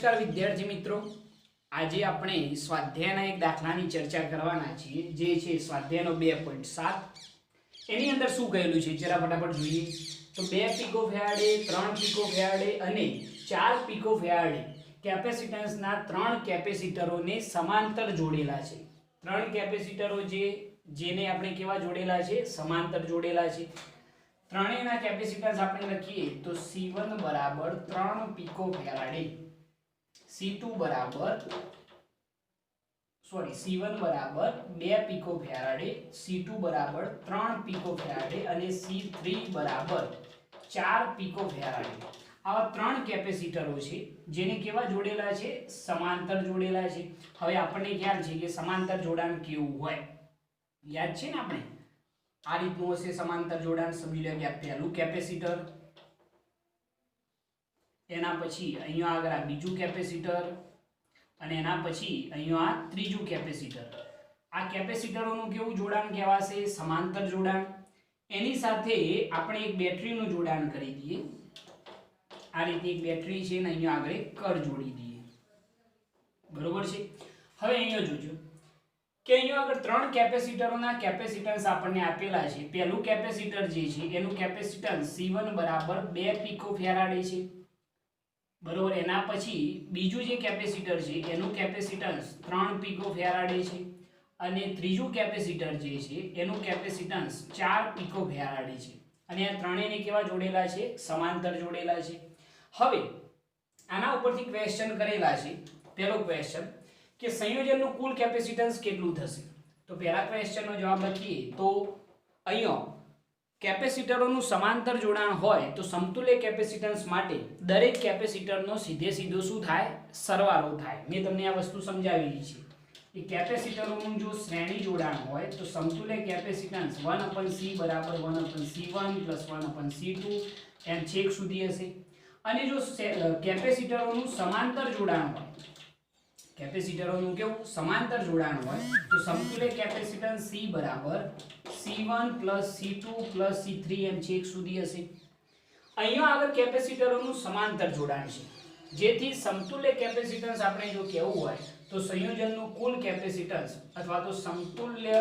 નમસ્કાર વિદ્યાર્થી મિત્રો, આજે આપણે સ્વાધ્યાયના એક દાખલાની ચર્ચા કરવાના છીએ જે છે સ્વાધ્યાયનો 2.7. એની અંદર શું કહેલું છે જરા ફટાફટ જોઈએ તો 2 પીકોફેરાડે 3 પીકોફેરાડે અને 4 પીકોફેરાડે કેપેસિટન્સના 3 કેપેસિટરોને સમાંતર જોડેલા છે. 3 કેપેસિટરો જેને આપણે કેવા જોડેલા છે? સમાંતર જોડેલા છે. ત્રણેયના કેપેસિટન્સ આપણે લખીએ તો C1 બરાબર 3 પીકોફેરાડે, C1 બરાબર 2 પીકોફેરાડે, C2 બરાબર 3 પીકોફેરાડે અને C3 બરાબર 4 પીકોફેરાડે. આવા 3 કેપેસિટરો છે જેને કેવા જોડેલા છે? સમાંતર જોડેલા છે. હવે આપણને ખ્યાલ છે કે સમાંતર જોડાણ કેવું હોય, યાદ છે ને? આપણે આ રીતનું હશે સમાંતર જોડાણ. સમજી લો કે આ પહેલું કેપેસિટર, એના પછી અહીંયા આગળ આ બીજું કેપેસિટર અને એના પછી અહીંયા આ ત્રીજું કેપેસિટર. આ કેપેસિટરોનું કેવું જોડાણ કહેવાશે? સમાંતર જોડાણ. એની સાથે આપણે એક બેટરીનું જોડાણ કરી દઈએ. આ રીતે એક બેટરી છે ને અહીંયા આગળ એક કર જોડી દઈએ. બરોબર છે? હવે અહીંયા જોજો કે અહીંયા આગળ 3 કેપેસિટરોના કેપેસિટન્સ આપણને આપેલા છે. પહેલું કેપેસિટર જે છે એનું કેપેસિટન્સ C1 બરાબર 2 પીકોફેરાડે છે. બરોબર. એના પછી બીજું જે કેપેસિટર છે એનું કેપેસિટન્સ 3 પીકોફેરાડે છે અને ત્રીજું કેપેસિટર જે છે એનું કેપેસિટન્સ 4 પીકોફેરાડે છે. અને આ ત્રણેયને કેવા જોડેલા છે? સમાંતર જોડેલા છે. હવે આના ઉપરથી ક્વેશ્ચન કરેલા છે. પહેલો ક્વેશ્ચન કે સંયોજનનું કુલ કેપેસિટન્સ કેટલું થશે? તો પહેલા ક્વેશ્ચનનો જવાબ લખીએ તો અહીંયા કેપેસિટરોનું સમાંતર જોડાણ હોય તો સમતુલ્ય કેપેસિટન્સ માટે દરેક કેપેસિટરનો સીધો શું થાય? સરવાળો થાય. મેં તમને આ વસ્તુ સમજાવેલી છે કે કેપેસિટરોનું જો શ્રેણી જોડાણ હોય તો સમતુલ્ય કેપેસિટન્સ 1/C બરાબર 1/C1 + 1/C2 એમ છેક સુધી હશે. અને જો કેપેસિટરોનું સમાંતર જોડાણ હોય, કેપેસિટરોનું કેવું? સમાંતર જોડાણ હોય તો સમતુલ્ય કેપેસિટન્સ C બરાબર C1 + C2 + C3 એમ છેક સુધી હશે. અહીંયા આગળ કેપેસિટરોનું સમાંતર જોડાણ છે, જેથી સમતુલ્ય કેપેસિટન્સ આપણે જો કહેવું હોય તો સંયોજનનું કુલ કેપેસિટન્સ અથવા તો સમતુલ્ય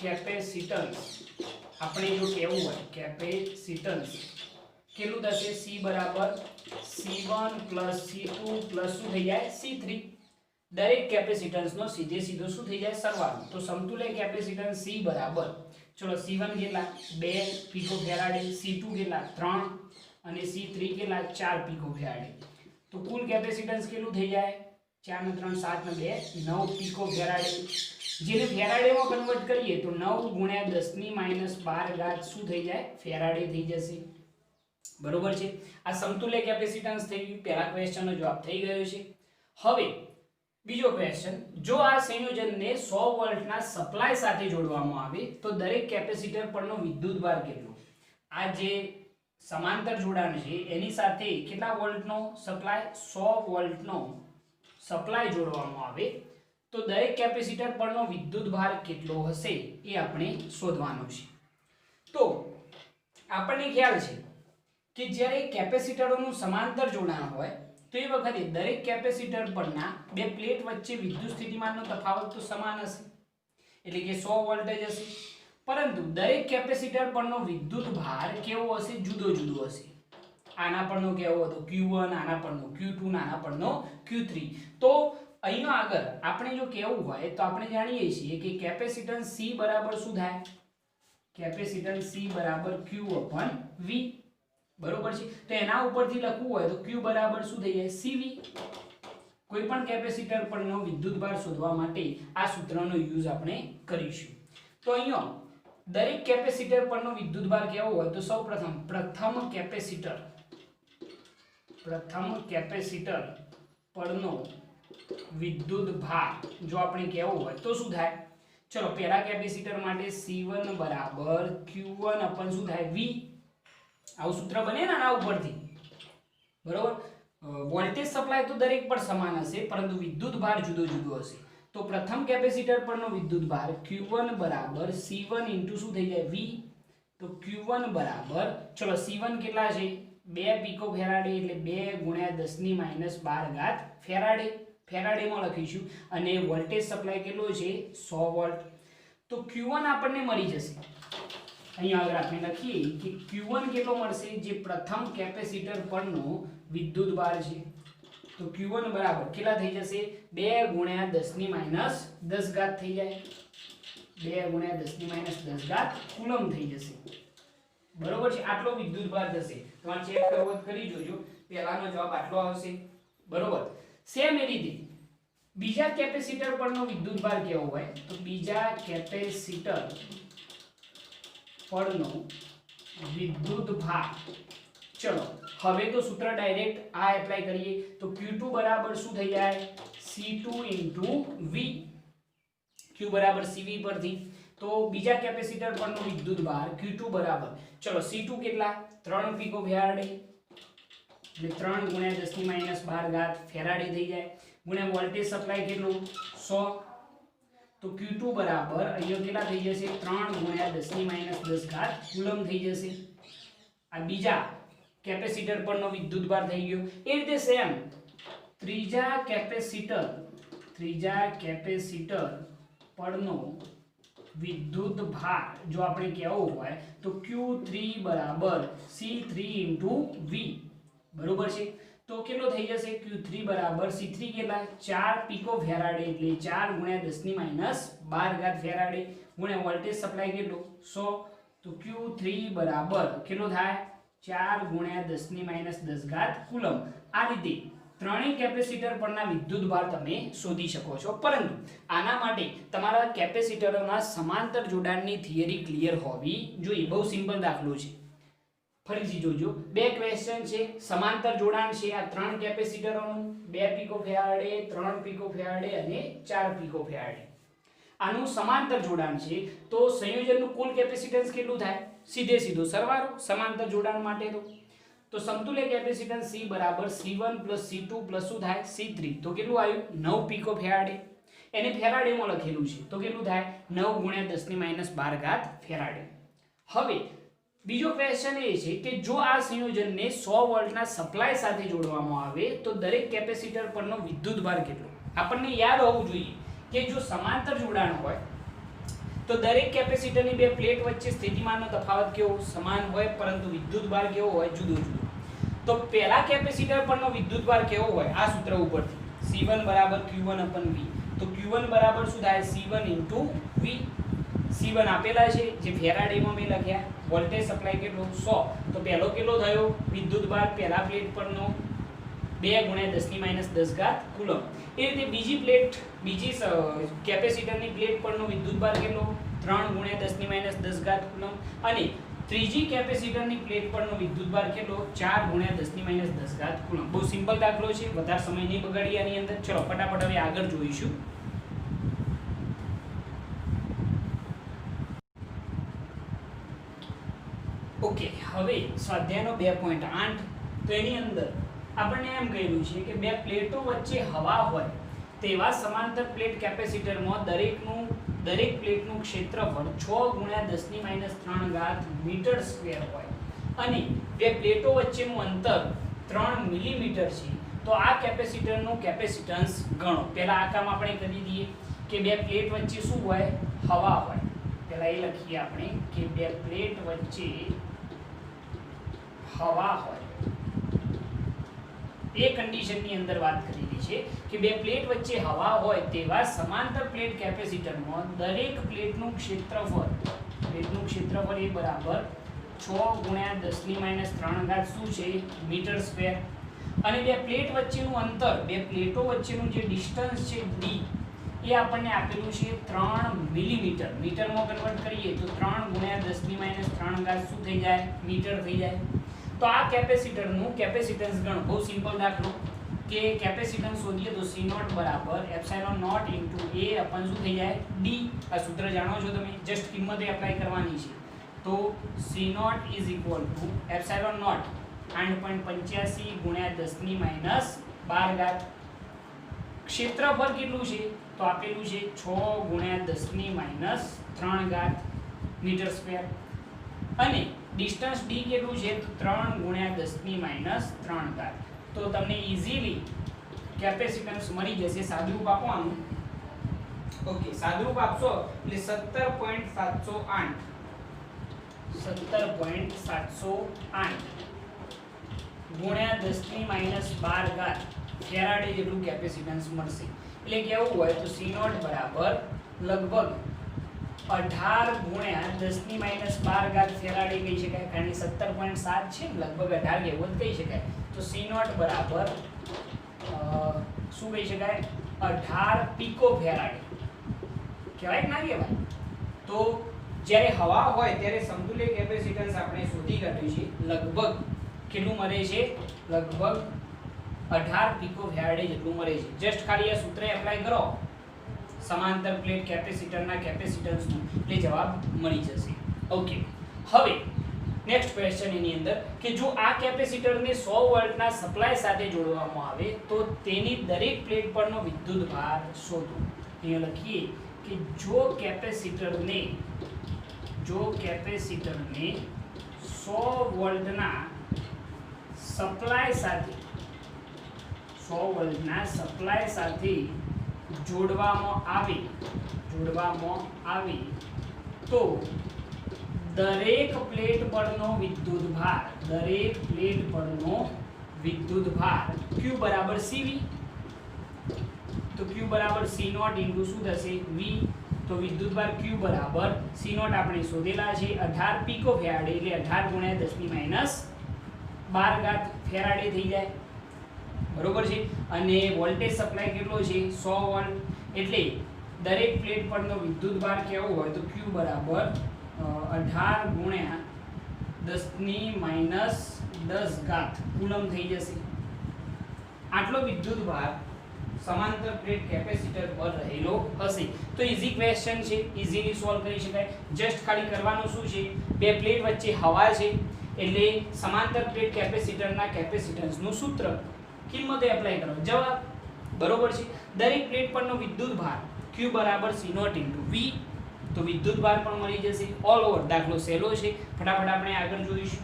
કેપેસિટન્સ આપણે જો કહેવું હોય, કેપેસિટન્સ કેટલું થશે? C બરાબર C1 + C2 + શું થઈ જાય? C3. દરેક કેપેસિટન્સનો સીધો શું થઈ જાય? સરવાળો. તો સમતુલ્ય કેપેસિટન્સ C બરાબર, ચલો C1 કેટલા? 2 પીકોફેરાડે, C2 કેટલા? 3 અને C3 કેટલા? 4 પીકોફેરાડે. તો કુલ કેપેસિટન્સ કેટલું થઈ જાય? 4 ને 3 7 ને 2 9 પીકોફેરાડે. જેને ફેરાડેમાં કન્વર્ટ કરીએ તો 9 × 10⁻12 શું થઈ જાય? ફેરાડે થઈ જશે. બરોબર છે? આ સમતુલ્ય કેપેસિટન્સ થઈ ગયું. પહેલા ક્વેશ્ચનનો જવાબ થઈ ગયો છે. હવે બીજો ક્વેશ્ચન, જો આ સંયોજનને 100 વોલ્ટના સપ્લાય સાથે જોડવામાં આવે તો દરેક કેપેસિટર પરનો વિદ્યુતભાર કેટલો? આ જે સમાંતર જોડાણ છે એની સાથે કેટલા વોલ્ટનો સપ્લાય? 100 વોલ્ટનો સપ્લાય જોડવામાં આવે તો દરેક કેપેસિટર પરનો વિદ્યુતભાર કેટલો હશે એ આપણે શોધવાનો છે. તો આપણને ખ્યાલ છે કે જ્યારે કેપેસિટરોનું સમાંતર જોડાણ હોય તો એ વખતે દરેક કેપેસિટર પરના બે પ્લેટ વચ્ચે વિદ્યુત સ્થિતિમાનનો તફાવત તો સમાન હશે, એટલે કે 100 વોલ્ટ જ હશે. પરંતુ દરેક કેપેસિટર પરનો વિદ્યુત ભાર કેવો હશે? જુદો હશે. આના પરનો કેવો હતો? Q1, આના પરનો Q2, આના પરનો Q3. તો અહીંયા આગળ આપણે જો કહેવું હોય તો આપણે જાણીએ છીએ કે કેપેસિટન્સ C બરાબર શું થાય? કેપેસિટન્સ C બરાબર Q/V. બરોબર છે? તો એના ઉપરથી લખવું હોય તો Q બરાબર શું થઈ જાય? CV. કોઈ પણ કેપેસિટર પરનો વિદ્યુતભાર શોધવા માટે આ સૂત્રનો યુઝ આપણે કરીશું. તો અહીંયા દરેક કેપેસિટર પરનો વિદ્યુતભાર કેવો હોય તો સૌપ્રથમ પ્રથમ કેપેસિટર પરનો વિદ્યુતભાર જો આપણે કહેવું હોય તો શું થાય? ચલો પહેલા કેપેસિટર માટે C1 બરાબર Q1/ શું થાય? V. આવું સૂત્ર બને ને આના ઉપરથી. બરોબર? વોલ્ટેજ સપ્લાય તો દરેક પર સમાન હશે પરંતુ વિદ્યુતભાર જુદો હશે. તો પ્રથમ કેપેસિટર પરનો વિદ્યુતભાર Q1 બરાબર C1 * શું થઈ જાય? V. તો Q1 બરાબર, ચલો C1 કેટલા છે? 2 પીકોફેરાડે એટલે 2 ગુણ્યા 10 ની માઈનસ 12 ઘાત ફેરાડે. ફેરાડેમાં લખીશું અને વોલ્ટેજ સપ્લાય કેટલો છે 100 વોલ્ટ. તો Q1 આપણને મળી જશે. અહીંયા આગળ આપણે લખીએ કે Q1 કેટલો મળશે, જે પ્રથમ કેપેસિટર પરનો વિદ્યુતભાર છે. તો Q1 બરાબર કેટલા થઈ જશે, 2 ગુણ્યા 10 ની માઈનસ 10 ઘાત થઈ જાય. 2 ગુણ્યા 10 ની માઈનસ 10 ઘાત કુલમ થઈ જશે. બરોબર છે, આટલો વિદ્યુતભાર થશે. તમારે ચેક કરવો તો કરી જોજો, પહેલાનો જવાબ આટલો આવશે. બરોબર. સેમ એ રીતે બીજા કેપેસિટર પરનો વિદ્યુતભાર કેવો હોય, તો બીજા કેપેસિટર પરનો વિદ્યુતભાર, ચલો હવે તો સૂત્ર ડાયરેક્ટ આ એપ્લાય કરીએ. તો Q2 બરાબર શું થઈ જાય, C2 * V. Q બરાબર CV પરથી તો બીજા કેપેસિટર પરનો વિદ્યુતભાર Q2 બરાબર, ચલો C2 કેટલા 3 પીકોફેરાડે એટલે 3 ગુણ્યા 10 ની માઈનસ 12 ઘાત ફેરાડે થઈ જાય, ગુણ્યા વોલ્ટેજ સપ્લાય કેટલું 100. તો Q2 બરાબર અહીંયા કેટલા થઈ જશે, 3 ગુણ્યા 10 ની માઈનસ 10 ઘાત કુલમ થઈ જશે. આ બીજા કેપેસિટર પરનો વિદ્યુતભાર થઈ ગયો. એ રીતે સેમ ત્રીજા કેપેસિટર પરનો વિદ્યુતભાર જો આપણે કહેવો હોય તો Q3 બરાબર C3 * V. બરોબર છે. તો કેટલો થઈ જશે, Q3 બરાબર C3 કેટલા 4 પીકોફેરાડે એટલે 4 ગુણ્યા 10 ની માઈનસ 12 ઘાત ફેરાડે, ગુણ્યા વોલ્ટેજ સપ્લાય કેટલો 100. તો Q3 બરાબર કેટલો થાય, 4 ગુણ્યા 10 ની માઈનસ 10 ઘાત કુલમ. આ રીતે ત્રણેય કેપેસિટર પરના વિદ્યુતભાર તમે શોધી શકો છો. પરંતુ આના માટે તમારા કેપેસિટરોના સમાંતર જોડાણની થિયરી ક્લિયર હોવી જોઈએ. બહુ સિમ્પલ દાખલો છે, ફરીથી જોજો. બે ક્વેશ્ચન છે, સમાંતર જોડાણ છે આ ત્રણ કેપેસિટરોનું, 2 પીકોફેરાડે, 3 પીકોફેરાડે અને 4 પીકોફેરાડે. આનું સમાંતર જોડાણ છે તો સંયોજનનું કુલ કેપેસિટન્સ કેટલું થાય, સીધે સીધો સરવાળો સમાંતર જોડાણ માટે. તો સમતુલ્ય કેપેસિટન્સ C બરાબર C1 + C2 + શું થાય C3. તો કેટલું આવ્યું 9 પીકોફેરાડે. એને ફેરાડેમાં લખેલું છે તો કેટલું થાય 9 ગુણ્યા 10 ની માઈનસ 12 ઘાત ફેરાડે. હવે બીજો ક્વેશ્ચન એ છે કે જો આ સંયોજનને 100 વોલ્ટના સપ્લાય સાથે જોડવામાં આવે તો દરેક કેપેસિટર પરનો વિદ્યુતભાર કેટલો. આપણને યાદ હોવું જોઈએ કે જો સમાંતર જોડાણ હોય તો દરેક કેપેસિટરની બે પ્લેટ વચ્ચે સ્થિતિમાનનો તફાવત કેવો સમાન હોય, પરંતુ વિદ્યુતભાર કેવો હોય જુદો જુદો. તો પહેલા કેપેસિટર પરનો વિદ્યુતભાર કેવો હોય, આ સૂત્ર ઉપરથી C1 = Q1 / V. તો Q1 બરાબર શું થાય C1 * V. C1 આપેલા છે જે ફેરાડેમાં મેં લખ્યા, વોલ્ટેજ સપ્લાય કેટલો 100. તો પહેલો કેટલો થયો વિદ્યુતભાર પહેલા પ્લેટ પરનો 2 ગુણ્યા 10 ની માઈનસ 10 ઘાત કુલમ. એ રીતે બીજી કેપેસિટરની પ્લેટ પરનો વિદ્યુતભાર કેટલો 3 ગુણ્યા 10 ની માઈનસ 10 ઘાત કુલમ. અને ત્રીજી કેપેસિટરની પ્લેટ પરનો વિદ્યુતભાર કેટલો 4 ગુણ્યા 10 ની માઈનસ 10 ઘાત કુલમ. બહુ સિમ્પલ દાખલો છે, વધારે સમય નહીં બગાડીએ આની અંદર. ચલો ફટાફટ હવે આગળ જોઈશું. ઓકે, હવે સ્વાધ્યાયનો 2.8. તો એની અંદર આપણને એમ કહેલું છે કે બે પ્લેટો વચ્ચે હવા હોય તેવા સમાંતર પ્લેટ કેપેસિટરમાં દરેક પ્લેટનું ક્ષેત્રફળ 6 ગુણ્યા 10 ની માઈનસ 3 ઘાત મીટર સ્ક્વેર હોય અને બે પ્લેટો વચ્ચેનું અંતર 3 મિલીમીટર છે. તો આ કેપેસિટરનું કેપેસિટન્સ ગણો. પહેલા આ કામ આપણે કરી દઈએ કે બે પ્લેટ વચ્ચે શું હોય, હવા હોય. પહેલા એ લખીએ આપણે કે બે પ્લેટ વચ્ચે હવા હોય. એ કન્ડિશનની અંદર વાત કરેલી છે કે બે પ્લેટ વચ્ચે હવા હોય તેવા સમાંતર પ્લેટ કેપેસિટરમાં દરેક પ્લેટનું ક્ષેત્રફળ એ બરાબર 6 ગુણ્યા 10 ની માઈનસ 3 ઘાત શું છે મીટર સ્ક્વેર. અને બે પ્લેટ વચ્ચેનું અંતર, બે પ્લેટો વચ્ચેનું જે ડિસ્ટન્સ છે d એ આપણને આપેલું છે 3 મિલીમીટર. મીટરમાં કન્વર્ટ કરીએ તો 3 ગુણ્યા 10 ની માઈનસ 3 ઘાત શું થઈ જાય મીટર થઈ જાય. તો આ કેપેસિટરનું કેપેસિટન્સ ગણો. બહુ સિમ્પલ દાખલો કે કેપેસિટન્સ શોધીએ તો C0 બરાબર ε0 * A अपन શું થઈ જાય D. આ સૂત્ર જાણો છો તમે, જસ્ટ કિંમત એપ્લાય કરવાની છે. તો C0 = ε0 8.85 ગુણ્યા 10 ની માઈનસ 12 ઘાત. ક્ષેત્રફળ કેટલું છે તો આપેલું છે 6 ગુણ્યા 10 ની માઈનસ 3 ઘાત મીટર સ્ક્વેર. અને ડિસ્ટન્સ d કેટલું છે તો 3 ગુણ્યા 10 ની માઈનસ 3 ઘાત. તો તમને ઈઝીલી કેપેસિટન્સ મળી જશે. સાદુરૂપ આપવાનું. ઓકે, સાદુરૂપ આપશો એટલે 17.708 ગુણ્યા 10 ની માઈનસ 12 ઘાત ફેરાડે જેટલું કેપેસિટન્સ મળશે. એટલે કેવું હોય તો C0 બરાબર લગભગ 18 ગુણ્યા 10 ની માઈનસ 12 ઘાત ફેરાડે કહી શકાય, કારણ કે 17.7 છે ને લગભગ 18 એવું જ કહી શકાય. તો C0 બરાબર શું કહી શકાય 18 પીકો ફેરાડે કહેવાય કે ના કહેવાય. તો જ્યારે હવા હોય ત્યારે સમતુલ્ય કેપેસિટન્સ આપણે શોધી કાઢ્યું છે. લગભગ કેટલું મળે છે? લગભગ 18 પીકો ફેરાડે જેટલું મળે છે. જસ્ટ ખાલી આ સૂત્ર એપ્લાય કરો સમાંતર પ્લેટ કેપેસિટરના કેપેસિટન્સનું એટલે જવાબ મળી જશે. ઓકે, હવે નેક્સ્ટ ક્વેશ્ચન એની અંદર કે જો આ કેપેસિટરને 100 વોલ્ટના સપ્લાય સાથે જોડવામાં આવે તો તેની દરેક પ્લેટ પરનો વિદ્યુતભાર શોધો. અહીંયા લખીએ કે જો કેપેસિટરને 100 વોલ્ટના સપ્લાય સાથે જોડવામાં આવે તો દરેક પ્લેટ પરનો વિદ્યુતભાર Q બરાબર CV. તો Q બરાબર C0 ઇન્ટુ શું થશે V. તો વિદ્યુતભાર Q બરાબર C0 આપણે શોધેલા છે 18 પીકો ફેરાડે એટલે 18 ગુણ્યા 10 ની માઈનસ 12 ઘાત ફેરાડે થઈ જાય. બરોબર છે. અને વોલ્ટેજ સપ્લાય કેટલો છે 100 વોલ્ટ એટલે દરેક પ્લેટ પરનો વિદ્યુતભાર કેવો હોય તો Q બરાબર 18 ગુણ્યા 10 ની માઈનસ 10 ઘાત કુલમ થઈ જશે. આટલો વિદ્યુતભાર સમાંતર પ્લેટ કેપેસિટર પર રહેલો હશે. તો ઈઝી ક્વેશ્ચન છે, ઈઝીલી સોલ્વ કરી શકાય. જસ્ટ ખાલી કરવાનું શું છે, બે પ્લેટ વચ્ચે હવા છે એટલે સમાંતર પ્લેટ કેપેસિટરના કેપેસિટન્સનું સૂત્ર કિંમતો એપ્લાય કરો, જવાબ. બરોબર છે. દરેક પ્લેટ પરનો વિદ્યુતભાર Q બરાબર C0 ઇન્ટુ V. તો વિદ્યુતભાર પણ મળી જશે. ઓલ ઓવર દાખલો સહેલો છે, ફટાફટ આપણે આગળ જોઈશું.